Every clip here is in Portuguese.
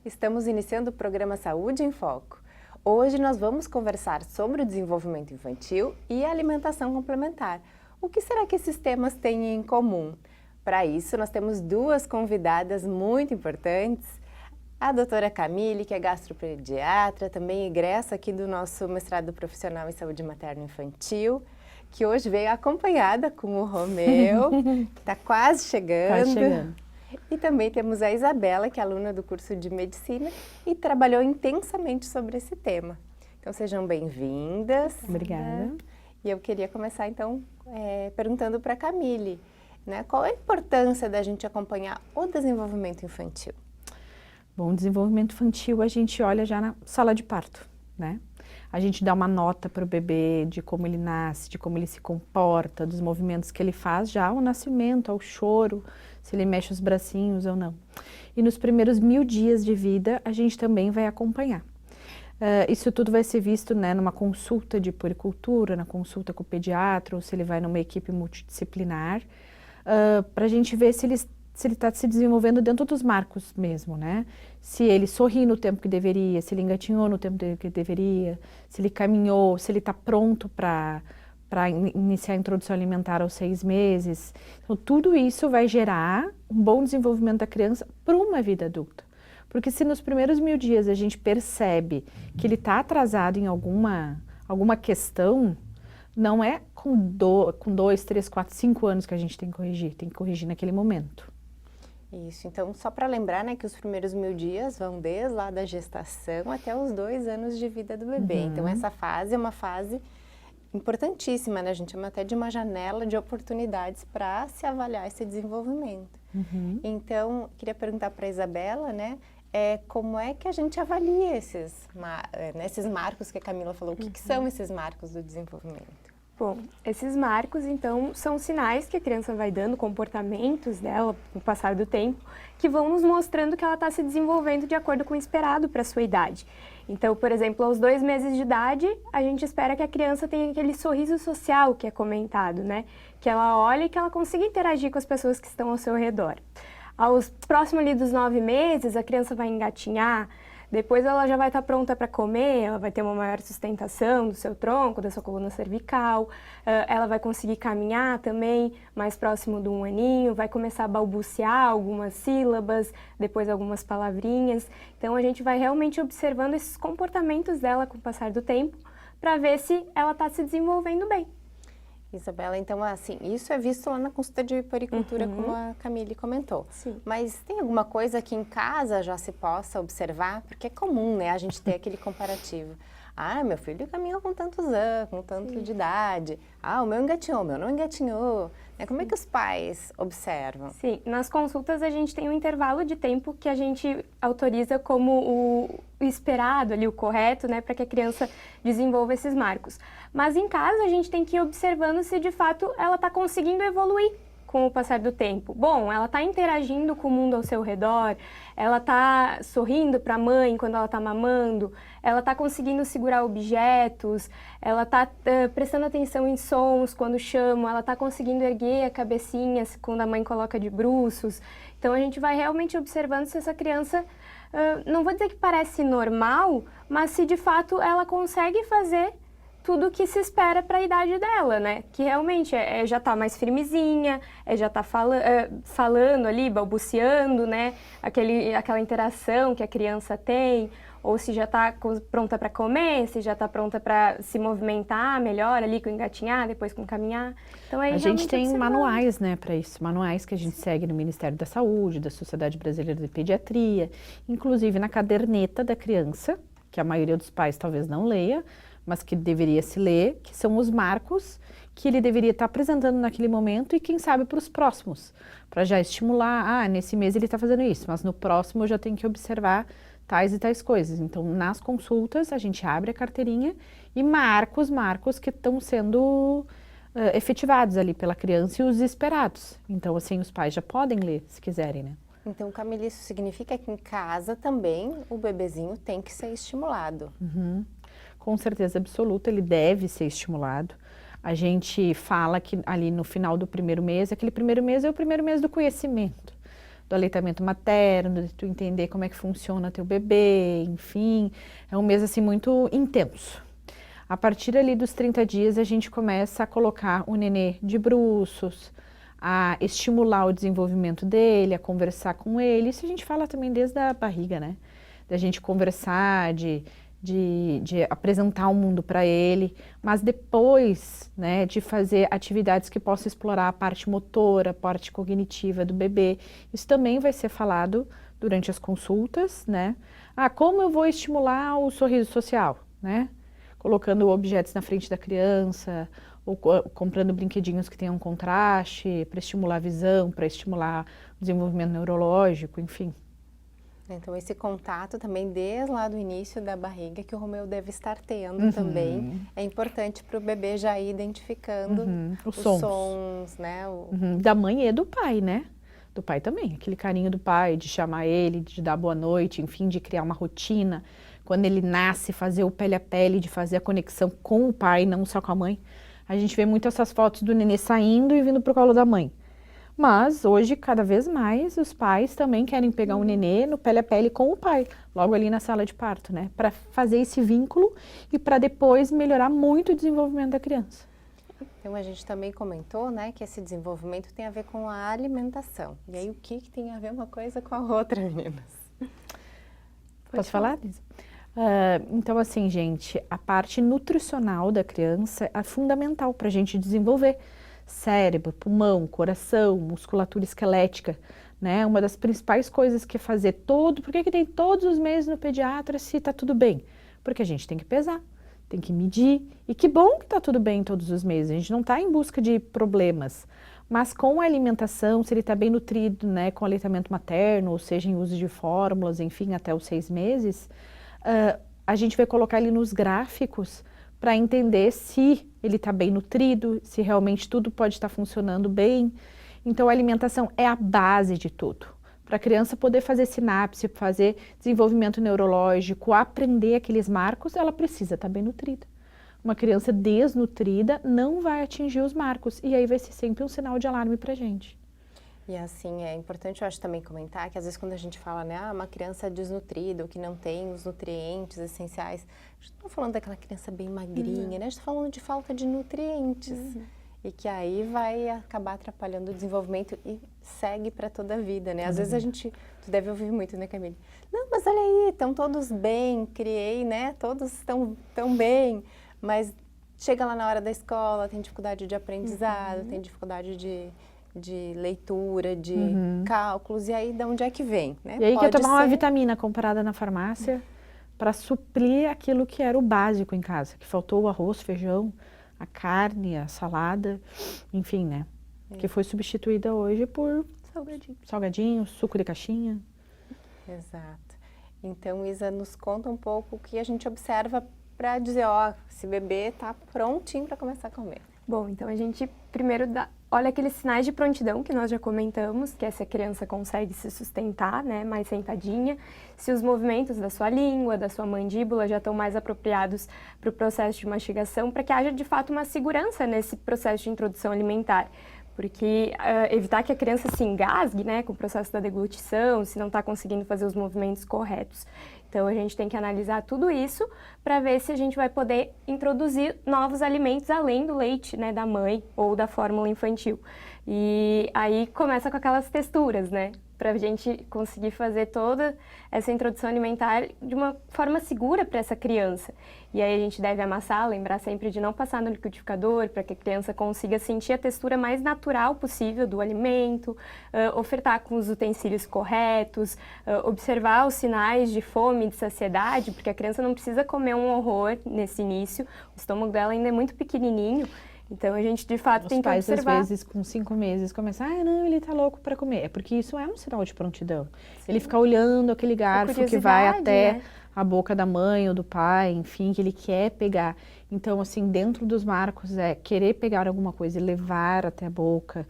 Estamos iniciando o programa Saúde em Foco. Hoje nós vamos conversar sobre o desenvolvimento infantil e a alimentação complementar. O que será que esses temas têm em comum? Para isso, nós temos duas convidadas muito importantes. A doutora Camille, que é gastropediatra, também egressa aqui do nosso mestrado profissional em saúde materno-infantil, que hoje veio acompanhada com o Romeu, que está quase chegando. Quase chegando. E também temos a Isabela, que é aluna do curso de Medicina e trabalhou intensamente sobre esse tema. Então, sejam bem-vindas. Obrigada. E eu queria começar, então, perguntando para a Camille, né, qual é a importância da gente acompanhar o desenvolvimento infantil? Bom, desenvolvimento infantil a gente olha já na sala de parto, né? A gente dá uma nota para o bebê de como ele nasce, de como ele se comporta, dos movimentos que ele faz já ao nascimento, ao choro, se ele mexe os bracinhos ou não. E nos primeiros 1000 dias de vida, a gente também vai acompanhar. Isso tudo vai ser visto, né, numa consulta de puericultura, na consulta com o pediatra, ou se ele vai numa equipe multidisciplinar, para a gente ver se ele está se desenvolvendo dentro dos marcos mesmo, né? Se ele sorri no tempo que deveria, se ele engatinhou no tempo que deveria, se ele caminhou, se ele está pronto para iniciar a introdução alimentar aos 6 meses. Então, tudo isso vai gerar um bom desenvolvimento da criança para uma vida adulta. Porque se nos primeiros 1000 dias a gente percebe que ele está atrasado em alguma questão, não é com 2, 3, 4, 5 anos que a gente tem que corrigir naquele momento. Isso, então só para lembrar, né, que os primeiros 1000 dias vão desde lá da gestação até os 2 anos de vida do bebê. Então essa fase é uma fase importantíssima, né? A gente chama até de uma janela de oportunidades para se avaliar esse desenvolvimento. Então, queria perguntar para a Isabela, né, como é que a gente avalia esses marcos que a Camila falou? O que são esses marcos do desenvolvimento? Bom, esses marcos, então, são sinais que a criança vai dando, comportamentos dela, com o passar do tempo, que vão nos mostrando que ela está se desenvolvendo de acordo com o esperado para a sua idade. Então, por exemplo, aos 2 meses de idade, a gente espera que a criança tenha aquele sorriso social que é comentado, né? Que ela olhe e que ela consiga interagir com as pessoas que estão ao seu redor. Aos próximos ali dos 9 meses, a criança vai engatinhar. Depois ela já vai estar pronta para comer, ela vai ter uma maior sustentação do seu tronco, da sua coluna cervical, ela vai conseguir caminhar também mais próximo de 1 aninho, vai começar a balbuciar algumas sílabas, depois algumas palavrinhas. Então a gente vai realmente observando esses comportamentos dela com o passar do tempo para ver se ela está se desenvolvendo bem. Isabela, então, assim, isso é visto lá na consulta de puericultura, como a Camille comentou. Sim. Mas tem alguma coisa que em casa já se possa observar? Porque é comum, né, a gente ter aquele comparativo. Ah, meu filho caminhou com tantos anos, com tanto de idade. Ah, o meu engatinhou, o meu não engatinhou. Como é que os pais observam? Sim, nas consultas a gente tem um intervalo de tempo que a gente autoriza como o esperado ali, o correto, né, para que a criança desenvolva esses marcos. Mas em casa a gente tem que ir observando se de fato ela está conseguindo evoluir com o passar do tempo. Bom, ela está interagindo com o mundo ao seu redor, ela está sorrindo para a mãe quando ela está mamando, ela está conseguindo segurar objetos, ela está prestando atenção em sons quando chama, ela está conseguindo erguer a cabecinha quando a mãe coloca de bruços. Então a gente vai realmente observando se essa criança, não vou dizer que parece normal, mas se de fato ela consegue fazer tudo o que se espera para a idade dela, né? Que realmente já tá mais firmezinha, já tá falando ali, balbuciando, né? Aquela interação que a criança tem, ou se já tá pronta para comer, se já tá pronta para se movimentar melhor ali com engatinhar, depois com caminhar. Então aí a gente tem manuais, né, para isso, manuais que a gente segue no Ministério da Saúde, da Sociedade Brasileira de Pediatria, inclusive na caderneta da criança, que a maioria dos pais talvez não leia, mas que deveria se ler, que são os marcos que ele deveria estar apresentando naquele momento e quem sabe para os próximos, para já estimular, nesse mês ele está fazendo isso, mas no próximo eu já tenho que observar tais e tais coisas. Então, nas consultas, a gente abre a carteirinha e marca os marcos que estão sendo efetivados ali pela criança e os esperados. Então, assim, os pais já podem ler, se quiserem, né? Então, Camila, isso significa que em casa também o bebezinho tem que ser estimulado. Com certeza absoluta, ele deve ser estimulado. A gente fala que ali no final do primeiro mês, aquele primeiro mês é o primeiro mês do conhecimento. do aleitamento materno, de tu entender como é que funciona teu bebê, enfim, é um mês assim muito intenso. A partir ali dos 30 dias a gente começa a colocar o nenê de bruços, a estimular o desenvolvimento dele, a conversar com ele. Isso a gente fala também desde a barriga, né? Da gente conversar, de apresentar o mundo para ele, mas depois, né, de fazer atividades que possam explorar a parte motora, a parte cognitiva do bebê. Isso também vai ser falado durante as consultas, né? Ah, como eu vou estimular o sorriso social, né? Colocando objetos na frente da criança, ou comprando brinquedinhos que tenham contraste, para estimular a visão, para estimular o desenvolvimento neurológico, enfim. Então, esse contato também desde lá do início da barriga que o Romeu deve estar tendo também. É importante para o bebê já ir identificando os sons, né? Da mãe e do pai, né? Do pai também, aquele carinho do pai, de chamar ele, de dar boa noite, enfim, de criar uma rotina. Quando ele nasce, fazer o pele a pele, de fazer a conexão com o pai, não só com a mãe. A gente vê muito essas fotos do nenê saindo e vindo pro colo da mãe. Mas hoje, cada vez mais, os pais também querem pegar um nenê no pele a pele com o pai, logo ali na sala de parto, né? Para fazer esse vínculo e para depois melhorar muito o desenvolvimento da criança. Então, a gente também comentou, né, que esse desenvolvimento tem a ver com a alimentação. E aí, o que tem a ver uma coisa com a outra, meninas? Posso falar, Lisa? Então, assim, gente, a parte nutricional da criança é fundamental para a gente desenvolver cérebro, pulmão, coração, musculatura esquelética, né? Uma das principais coisas que é fazer por que tem todos os meses no pediatra se tá tudo bem? Porque a gente tem que pesar, tem que medir, e que bom que tá tudo bem todos os meses, a gente não tá em busca de problemas, mas com a alimentação, se ele tá bem nutrido, né, com aleitamento materno, ou seja, em uso de fórmulas, enfim, até os 6 meses, a gente vai colocar ele nos gráficos para entender se ele está bem nutrido, se realmente tudo pode estar funcionando bem. Então, a alimentação é a base de tudo. Para a criança poder fazer sinapse, fazer desenvolvimento neurológico, aprender aqueles marcos, ela precisa estar bem nutrida. Uma criança desnutrida não vai atingir os marcos, e aí vai ser sempre um sinal de alarme para a gente. E assim, é importante, eu acho, também comentar que às vezes quando a gente fala, né, uma criança desnutrida, ou que não tem os nutrientes essenciais, a gente não está falando daquela criança bem magrinha, né, a gente está falando de falta de nutrientes. E que aí vai acabar atrapalhando o desenvolvimento e segue para toda a vida, né? Às vezes tu deve ouvir muito, né, Camille? Não, mas olha aí, estão todos bem, criei, né, todos estão tão bem, mas chega lá na hora da escola, tem dificuldade de aprendizado, tem dificuldade de leitura, de cálculos, e aí de onde é que vem, né? E aí quer tomar uma vitamina comprada na farmácia para suprir aquilo que era o básico em casa, que faltou o arroz, feijão, a carne, a salada, enfim, né? Que foi substituída hoje por salgadinho, suco de caixinha. Exato. Então, Isa, nos conta um pouco o que a gente observa para dizer, ó, esse bebê tá prontinho para começar a comer. Bom, então a gente primeiro olha aqueles sinais de prontidão que nós já comentamos, que é se a criança consegue se sustentar, né, mais sentadinha, se os movimentos da sua língua, da sua mandíbula já estão mais apropriados para o processo de mastigação, para que haja de fato uma segurança nesse processo de introdução alimentar. Porque evitar que a criança se engasgue, né, com o processo da deglutição, se não está conseguindo fazer os movimentos corretos. Então, a gente tem que analisar tudo isso para ver se a gente vai poder introduzir novos alimentos além do leite, né, da mãe ou da fórmula infantil. E aí começa com aquelas texturas, né, para a gente conseguir fazer toda essa introdução alimentar de uma forma segura para essa criança. E aí a gente deve amassar, lembrar sempre de não passar no liquidificador, para que a criança consiga sentir a textura mais natural possível do alimento, ofertar com os utensílios corretos, observar os sinais de fome e de saciedade, porque a criança não precisa comer um horror nesse início, o estômago dela ainda é muito pequenininho. Então, a gente, de fato, tem que observar. Os pais, às vezes, com 5 meses, começam, não, ele tá louco para comer. É porque isso é um sinal de prontidão. Sim. Ele fica olhando aquele garfo que vai até, né, a boca da mãe ou do pai, enfim, que ele quer pegar. Então, assim, dentro dos marcos é querer pegar alguma coisa e levar até a boca,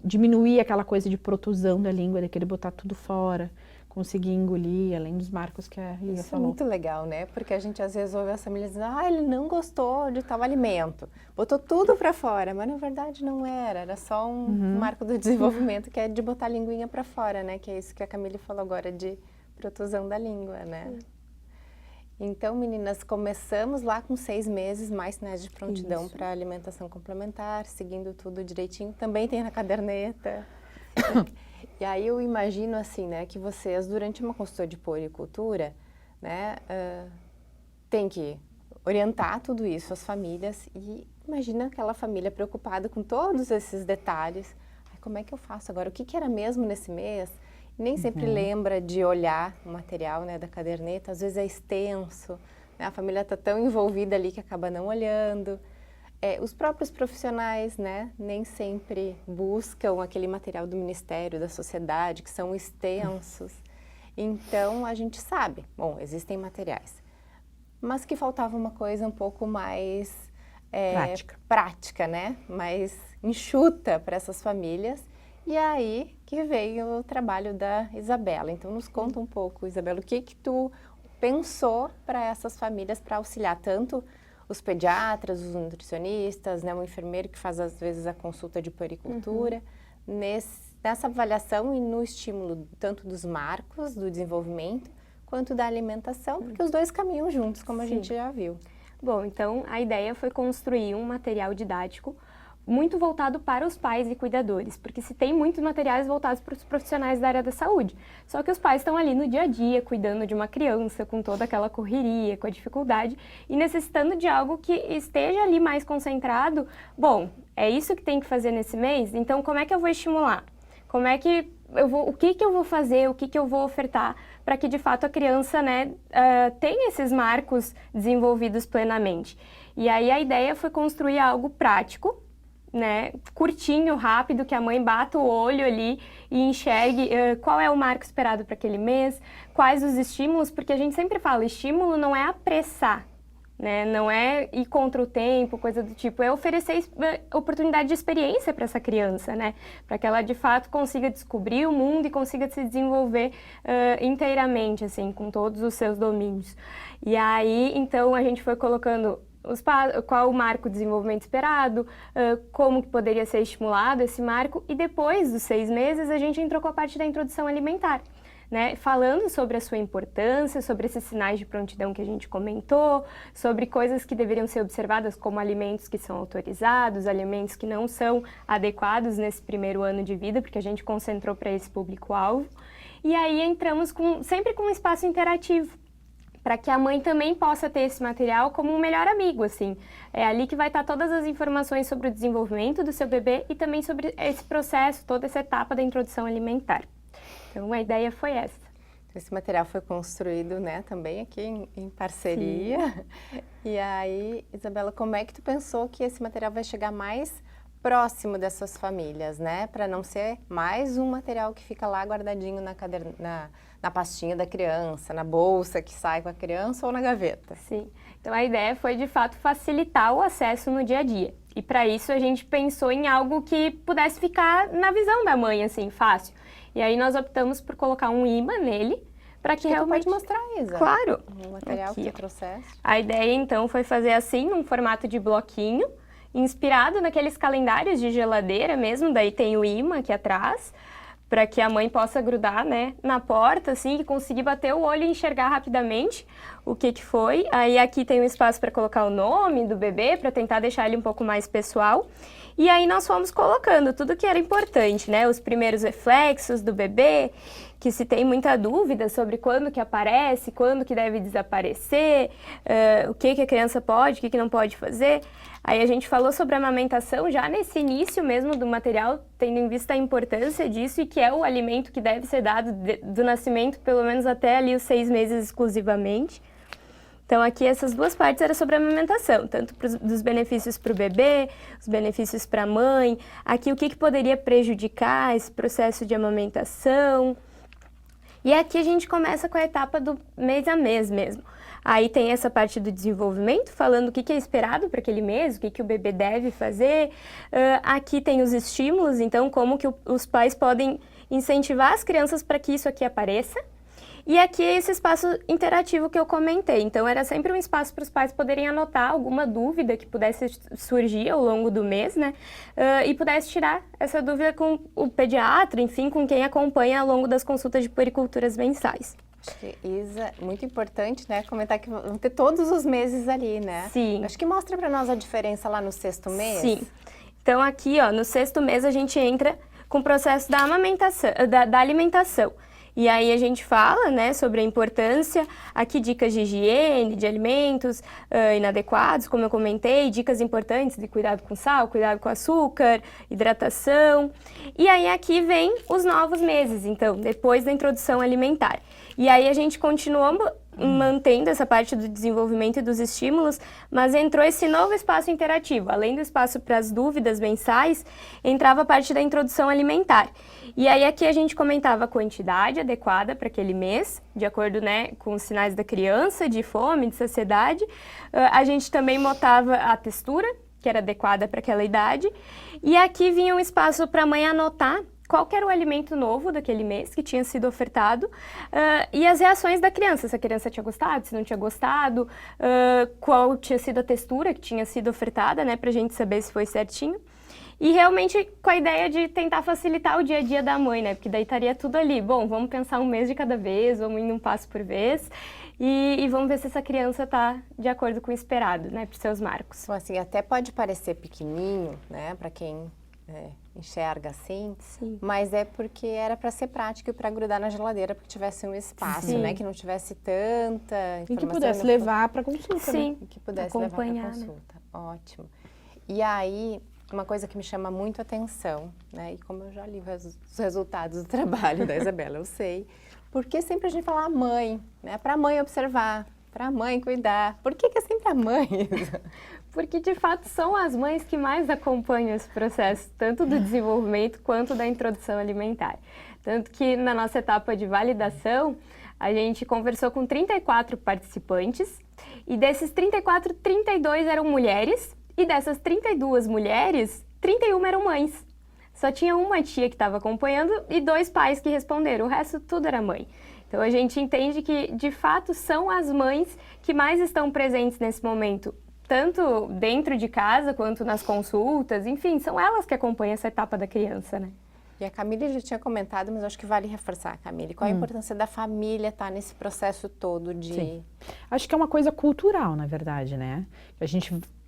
diminuir aquela coisa de protusão da língua, de querer botar tudo fora. conseguir engolir, além dos marcos que a Lia Isso é falou. muito legal, né? Porque a gente às vezes ouve as famílias dizendo, ele não gostou de tal alimento, botou tudo para fora, mas na verdade não era só um marco do desenvolvimento que é de botar a linguinha para fora, né? Que é isso que a Camille falou agora de protusão da língua, né? Sim. Então, meninas, começamos lá com 6 meses, mais sinais de prontidão para alimentação complementar, seguindo tudo direitinho. Também tem na caderneta. E aí eu imagino assim, né, que vocês, durante uma consulta de puericultura, né, tem que orientar tudo isso às famílias e imagina aquela família preocupada com todos esses detalhes. Ai, como é que eu faço agora? O que era mesmo nesse mês? E nem sempre lembra de olhar o material, né, da caderneta, às vezes é extenso, né, a família está tão envolvida ali que acaba não olhando. Os próprios profissionais, né, nem sempre buscam aquele material do Ministério, da sociedade, que são extensos. Então, a gente sabe, bom, existem materiais, mas que faltava uma coisa um pouco mais prática, né, mais enxuta para essas famílias. E aí que veio o trabalho da Isabela. Então, nos conta um pouco, Isabela, o que tu pensou para essas famílias para auxiliar tanto os pediatras, os nutricionistas, né, o enfermeiro que faz às vezes a consulta de puericultura, nessa avaliação e no estímulo tanto dos marcos do desenvolvimento quanto da alimentação, porque os dois caminham juntos, como a gente já viu. Bom, então a ideia foi construir um material didático muito voltado para os pais e cuidadores, porque se tem muitos materiais voltados para os profissionais da área da saúde, só que os pais estão ali no dia a dia, cuidando de uma criança, com toda aquela correria, com a dificuldade, e necessitando de algo que esteja ali mais concentrado. Bom, é isso que tem que fazer nesse mês, então como é que eu vou estimular? Como é que o que eu vou fazer, o que eu vou ofertar para que de fato a criança, né, tenha esses marcos desenvolvidos plenamente. E aí a ideia foi construir algo prático, né, curtinho, rápido, que a mãe bata o olho ali e enxergue qual é o marco esperado para aquele mês, quais os estímulos, porque a gente sempre fala, estímulo não é apressar, né, não é ir contra o tempo, coisa do tipo, é oferecer oportunidade de experiência para essa criança, né, para que ela de fato consiga descobrir o mundo e consiga se desenvolver inteiramente, assim, com todos os seus domínios. E aí, então, a gente foi colocando qual o marco de desenvolvimento esperado, como que poderia ser estimulado esse marco, e depois dos 6 meses a gente entrou com a parte da introdução alimentar, né? Falando sobre a sua importância, sobre esses sinais de prontidão que a gente comentou, sobre coisas que deveriam ser observadas como alimentos que são autorizados, alimentos que não são adequados nesse primeiro ano de vida, porque a gente concentrou para esse público-alvo, e aí entramos sempre com um espaço interativo, para que a mãe também possa ter esse material como um melhor amigo, assim. É ali que vai estar todas as informações sobre o desenvolvimento do seu bebê e também sobre esse processo, toda essa etapa da introdução alimentar. Então, a ideia foi essa. Esse material foi construído, né, também aqui em parceria. Sim. E aí, Isabela, como é que tu pensou que esse material vai chegar mais próximo dessas famílias, né? Para não ser mais um material que fica lá guardadinho na pastinha da criança, na bolsa que sai com a criança ou na gaveta. Sim. Então a ideia foi de fato facilitar o acesso no dia a dia. E para isso a gente pensou em algo que pudesse ficar na visão da mãe, assim, fácil. E aí nós optamos por colocar um imã nele, para que realmente... Tu pode mostrar, Isa. Claro. O material aqui, que tu trouxeste. A ideia então foi fazer assim, num formato de bloquinho, inspirado naqueles calendários de geladeira mesmo, daí tem o imã aqui atrás, para que a mãe possa grudar, né, na porta, assim, e conseguir bater o olho e enxergar rapidamente o que foi. Aí aqui tem um espaço para colocar o nome do bebê, para tentar deixar ele um pouco mais pessoal. E aí nós fomos colocando tudo que era importante, né, os primeiros reflexos do bebê, que se tem muita dúvida sobre quando que aparece, quando que deve desaparecer, o que a criança pode, o que não pode fazer. Aí a gente falou sobre a amamentação já nesse início mesmo do material, tendo em vista a importância disso e que é o alimento que deve ser dado do nascimento, pelo menos até ali os 6 meses exclusivamente. Então aqui essas duas partes eram sobre a amamentação, tanto dos benefícios para o bebê, os benefícios para a mãe, aqui o que poderia prejudicar esse processo de amamentação. E aqui a gente começa com a etapa do mês a mês mesmo. Aí tem essa parte do desenvolvimento, falando o que é esperado para aquele mês, o que o bebê deve fazer. Aqui tem os estímulos, então como que os pais podem incentivar as crianças para que isso aqui apareça. E aqui é esse espaço interativo que eu comentei. Então, era sempre um espaço para os pais poderem anotar alguma dúvida que pudesse surgir ao longo do mês, né? E pudesse tirar essa dúvida com o pediatra, enfim, com quem acompanha ao longo das consultas de puericulturas mensais. Acho que, Isa, muito importante, né, comentar que vão ter todos os meses ali, né? Sim. Acho que mostra para nós a diferença lá no 6º mês. Sim. Então, aqui, ó, no 6º mês, a gente entra com o processo da amamentação, da alimentação. E aí a gente fala, né, sobre a importância, aqui dicas de higiene, de alimentos inadequados, como eu comentei, dicas importantes de cuidado com sal, cuidado com açúcar, hidratação. E aí aqui vem os novos meses, então, depois da introdução alimentar. E aí a gente continuou mantendo essa parte do desenvolvimento e dos estímulos, mas entrou esse novo espaço interativo. Além do espaço para as dúvidas mensais, entrava a parte da introdução alimentar. E aí aqui a gente comentava a quantidade adequada para aquele mês, de acordo, né, com os sinais da criança, de fome, de saciedade. A gente também notava a textura, que era adequada para aquela idade. E aqui vinha um espaço para a mãe anotar qual que era o alimento novo daquele mês que tinha sido ofertado e as reações da criança, se a criança tinha gostado, se não tinha gostado, qual tinha sido a textura que tinha sido ofertada, né, pra gente saber se foi certinho. E realmente com a ideia de tentar facilitar o dia a dia da mãe, né, porque daí estaria tudo ali. Bom, vamos pensar um mês de cada vez, vamos indo um passo por vez e vamos ver se essa criança está de acordo com o esperado, né, para os seus marcos. Então, assim, até pode parecer pequenininho, né, para quem enxerga assim, Sim. mas é porque era para ser prático e para grudar na geladeira, porque tivesse um espaço, Sim. né, que não tivesse tanta informação. E que pudesse levar para consulta, Sim. né? E que pudesse Acompanhar, levar para consulta. Ótimo. E aí, uma coisa que me chama muito a atenção, né, e como eu já li os resultados do trabalho da Isabela, eu sei, porque sempre a gente fala a mãe, né, para a mãe observar, para a mãe cuidar. Por que é sempre a mãe? Porque, de fato, são as mães que mais acompanham esse processo, tanto do desenvolvimento quanto da introdução alimentar. Tanto que, na nossa etapa de validação, a gente conversou com 34 participantes, e desses 34, 32 eram mulheres, e dessas 32 mulheres, 31 eram mães. Só tinha uma tia que estava acompanhando e 2 pais que responderam, o resto tudo era mãe. Então, a gente entende que, de fato, são as mães que mais estão presentes nesse momento, tanto dentro de casa quanto nas consultas, enfim, são elas que acompanham essa etapa da criança, né? E a Camille já tinha comentado, mas acho que vale reforçar, Camille. Qual a importância da família estar nesse processo todo de... Sim. Acho que é uma coisa cultural, na verdade, né?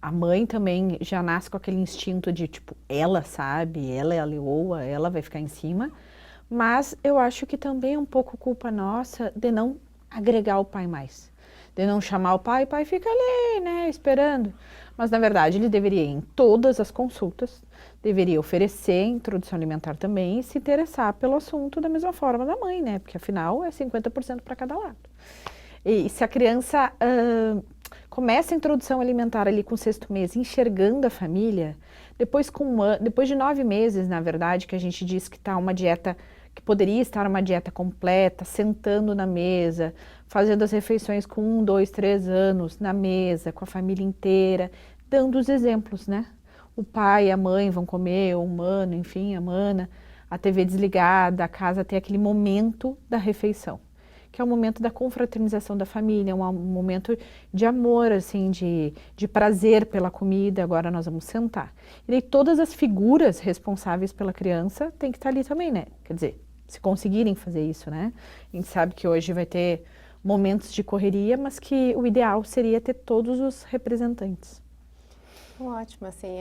A mãe também já nasce com aquele instinto de, tipo, ela sabe, ela é a leoa, ela vai ficar em cima. Mas eu acho que também é um pouco culpa nossa de não agregar o pai mais. De não chamar o pai fica ali, né, esperando. Mas, na verdade, ele deveria ir em todas as consultas, deveria oferecer introdução alimentar também e se interessar pelo assunto da mesma forma da mãe, né? Porque, afinal, é 50% para cada lado. E se a criança começa a introdução alimentar ali com o 6º mês, enxergando a família, depois de 9 meses, na verdade, que a gente diz que está uma dieta, que poderia estar uma dieta completa, sentando na mesa, fazendo as refeições com 1, 2, 3 anos na mesa, com a família inteira, dando os exemplos, né? O pai e a mãe vão comer, o humano, enfim, a mana, a TV desligada, a casa tem aquele momento da refeição, que é o momento da confraternização da família, um momento de amor, assim, de prazer pela comida, agora nós vamos sentar. E daí todas as figuras responsáveis pela criança têm que estar ali também, né? Quer dizer, se conseguirem fazer isso, né? A gente sabe que hoje vai ter momentos de correria, mas que o ideal seria ter todos os representantes. Ótimo, assim,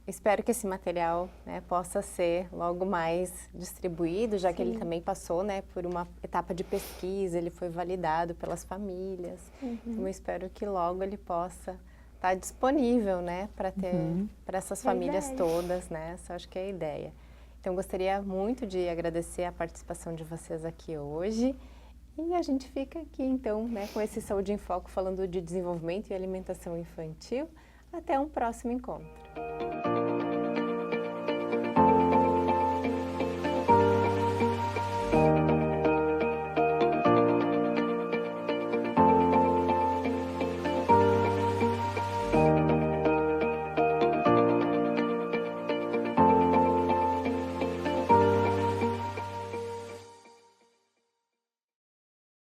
espero que esse material, né, possa ser logo mais distribuído, já que ele também passou, né, por uma etapa de pesquisa, ele foi validado pelas famílias. Então, eu espero que logo ele possa estar disponível, né, para ter para essas famílias todas, né? Essa acho que é a ideia. Então, gostaria muito de agradecer a participação de vocês aqui hoje. E a gente fica aqui, então, né, com esse Saúde em Foco, falando de desenvolvimento e alimentação infantil. Até um próximo encontro.